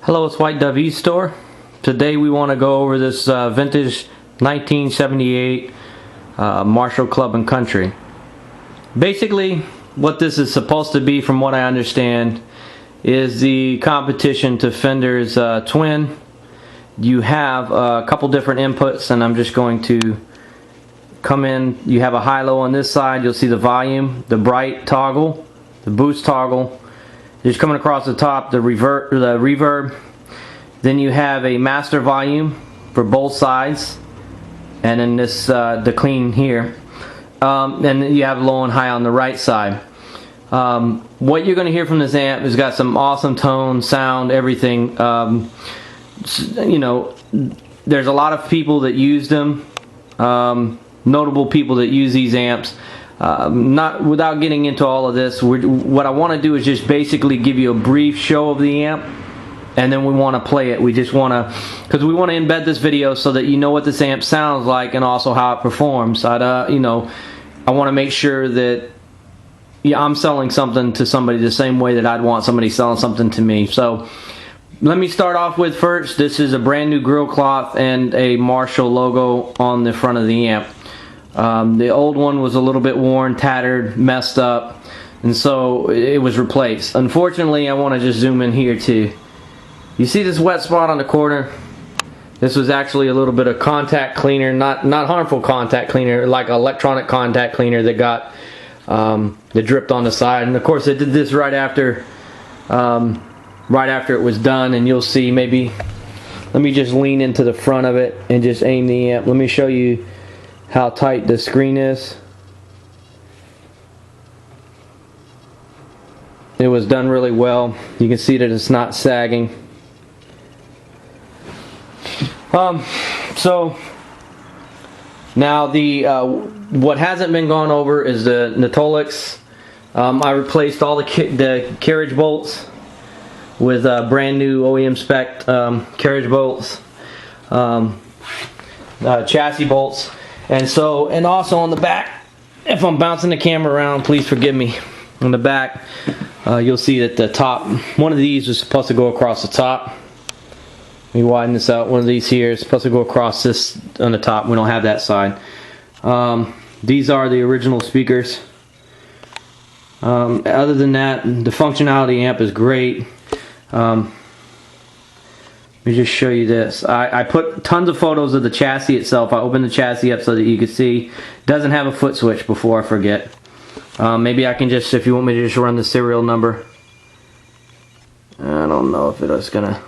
Hello, it's White Dove Store. Today we want to go over this vintage 1978 Marshall Club & Country. Basically, what this is supposed to be, from what I understand, is the competition to Fender's Twin. You have a couple different inputs, and I'm just going to come in. You have a high-low on this side. You'll see the volume, the bright toggle, the boost toggle. Just coming across the top, the reverb. Then you have a master volume for both sides, and then this the clean here. And then you have low and high on the right side. What you're going to hear from this amp has got some awesome tone, sound, everything. You know, there's a lot of people that use them. Notable people that use these amps. Not without getting into all of this, what I want to do is just basically give you a brief show of the amp, and then we want to play it. We just want to, because we want to embed this video so that you know what this amp sounds like and also how it performs. You know, I want to make sure that I'm selling something to somebody the same way that I'd want somebody selling something to me. So let me start off with first. This is a brand new grill cloth and a Marshall logo on the front of the amp. The old one was a little bit worn, tattered, messed up, and so it was replaced. Unfortunately, I want to just zoom in here too. You see this wet spot on the corner? This was actually a little bit of contact cleaner, not harmful contact cleaner, like electronic contact cleaner that got that dripped on the side. And of course, I did this right after it was done, and you'll see. Maybe let me just lean into the front of it and just aim the amp. Let me show you how tight the screen is. It was done really well. You can see that it's not sagging. So now the what hasn't been gone over is the Natolix. I replaced all the carriage bolts with brand new OEM spec carriage bolts, chassis bolts. And also on the back, if I'm bouncing the camera around, please forgive me. On the back, you'll see that the top, one of these was supposed to go across the top. Let me widen this out. One of these here is supposed to go across this on the top. We don't have that side. These are the original speakers. Other than that, the functionality amp is great. Let me just show you this. I put tons of photos of the chassis itself. I opened the chassis up so that you can see. It doesn't have a foot switch, before I forget. Maybe I can just, if you want me to just run the serial number. I don't know if it's gonna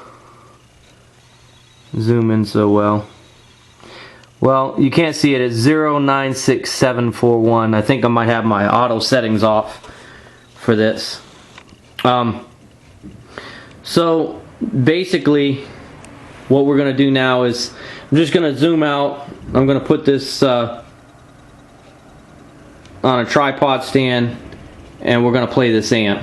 zoom in so well. Well, you can't see it. It's 096741. I think I might have my auto settings off for this. So basically, what we're going to do now is, I'm just going to zoom out. I'm going to put this on a tripod stand, and we're going to play this amp.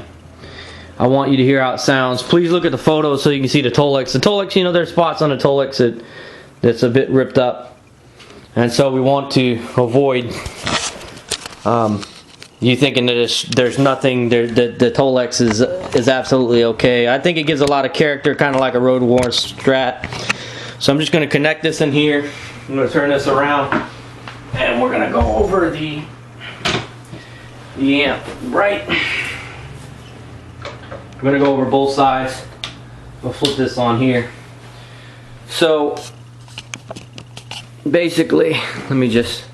I want you to hear how it sounds. Please look at the photos so you can see the Tolix. The Tolix, you know, there's spots on the Tolix that's a bit ripped up, and so we want to avoid you thinking that there's nothing there. The Tolix is absolutely okay. I think it gives a lot of character, kind of like a road worn Strat. So I'm just going to connect this in here. I'm going to turn this around, and we're going to go over the amp. Right. I'm going to go over both sides. We'll flip this on here. So basically, let me just.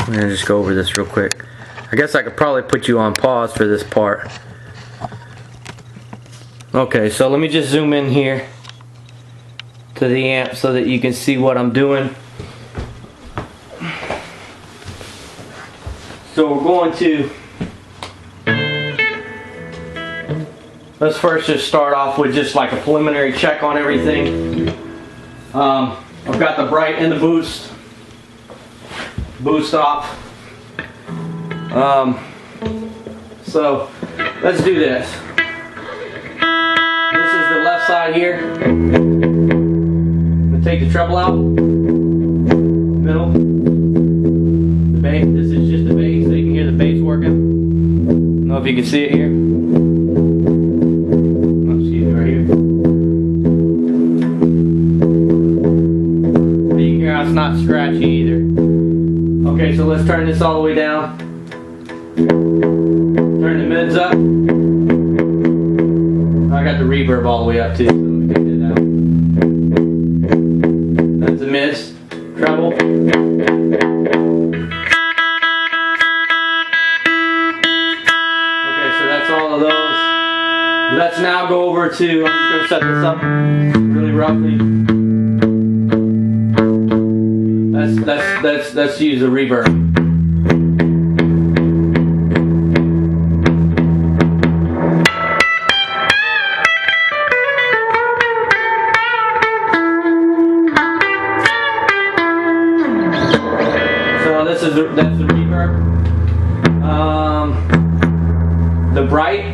I'm going to just go over this real quick. I guess I could probably put you on pause for this part. Okay, so let me just zoom in here to the amp so that you can see what I'm doing. So we're going to, let's first just start off with just like a preliminary check on everything. I've got the bright and the boost off. So let's do this. This is the left left side here. I'm gonna take the treble out. Middle. The bass. This is just the bass, so you can hear the bass working. I don't know if you can see it here. Oh, excuse me, right here. But you can hear how it's not scratchy either. Okay, so let's turn this all the way down. Turn the mids up. I got the reverb all the way up too, so let me take that out. That's the mids. Treble. Okay, so that's all of those. Let's now go over to, I'm just going to set this up really roughly. Let's use a reverb. That's the reverb. The bright.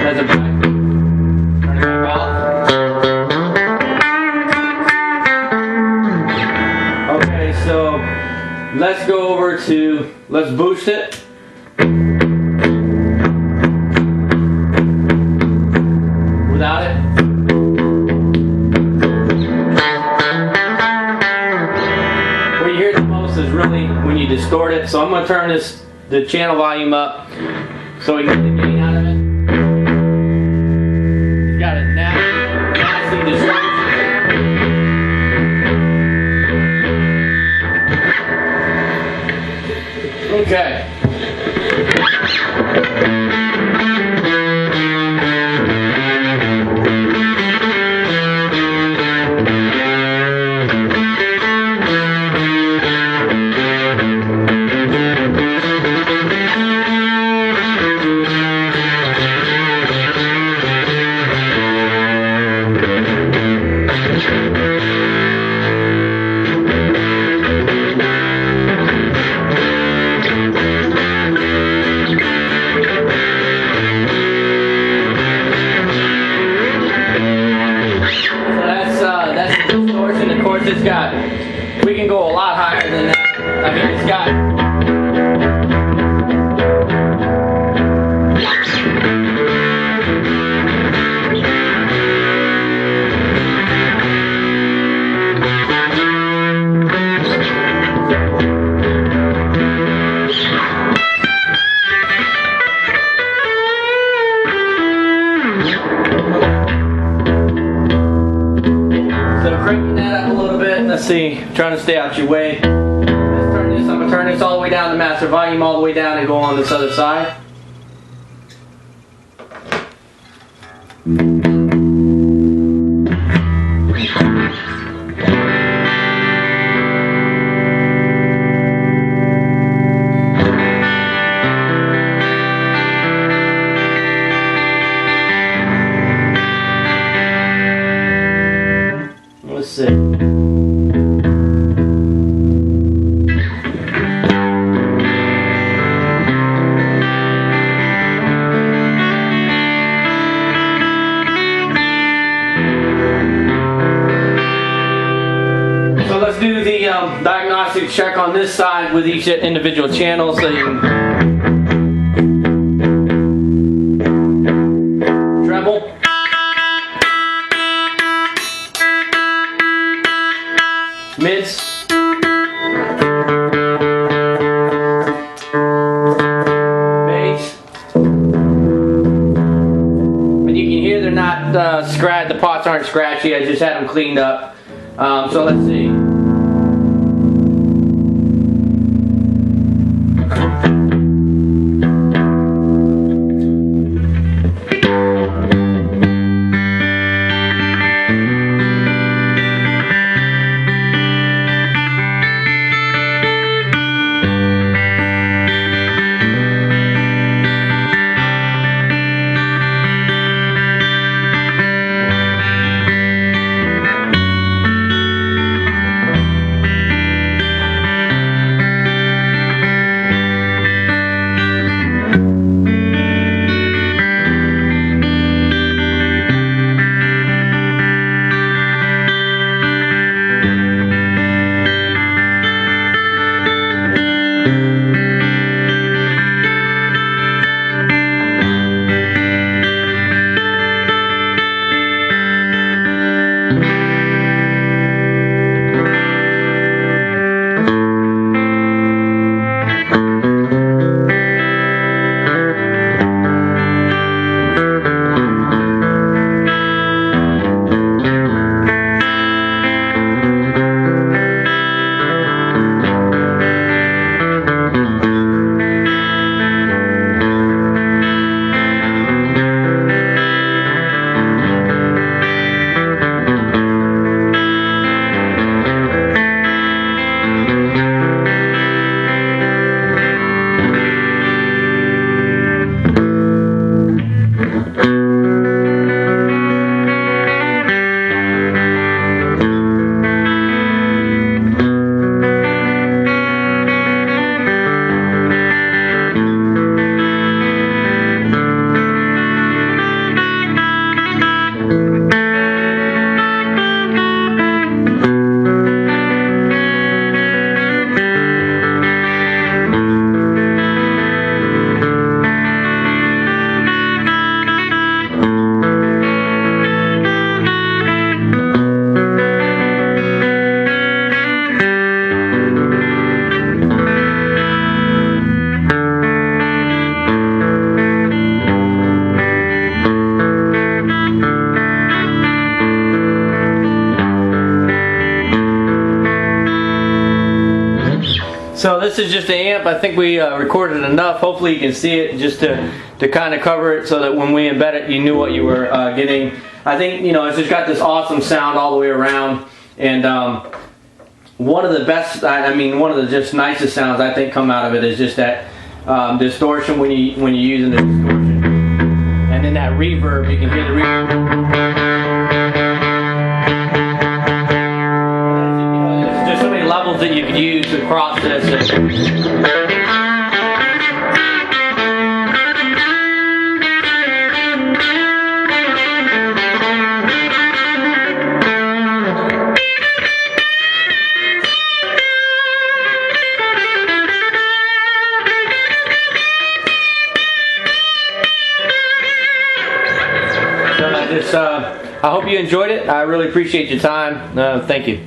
That's a bright. Turn it back off. So let's go over to, let's boost it. Without it. What you hear the most is really when you distort it. So I'm going to turn the channel volume up so we can get the gain out of it. You got it nicely distorted. Okay. It's got, we can go a lot higher than that. I mean, it's got, cranking that up a little bit. Let's see, I'm trying to stay out your way. Let's turn this, I'm going to turn this all the way down to master volume, all the way down and go on this other side. Let's see. So let's do the diagnostic check on this side with each individual channel so you can treble. Mids. Bass. But you can hear they're not the pots aren't scratchy. I just had them cleaned up. So let's see. So this is just an amp. I think we recorded enough. Hopefully you can see it, just to kind of cover it so that when we embed it, you knew what you were getting. I think, you know, it's just got this awesome sound all the way around, and one of the best, I mean, one of the just nicest sounds I think come out of it is just that distortion when you're using the distortion, and then that reverb. You can hear the reverb. There's so many levels that you could use across this. I hope you enjoyed it. I really appreciate your time. Thank you.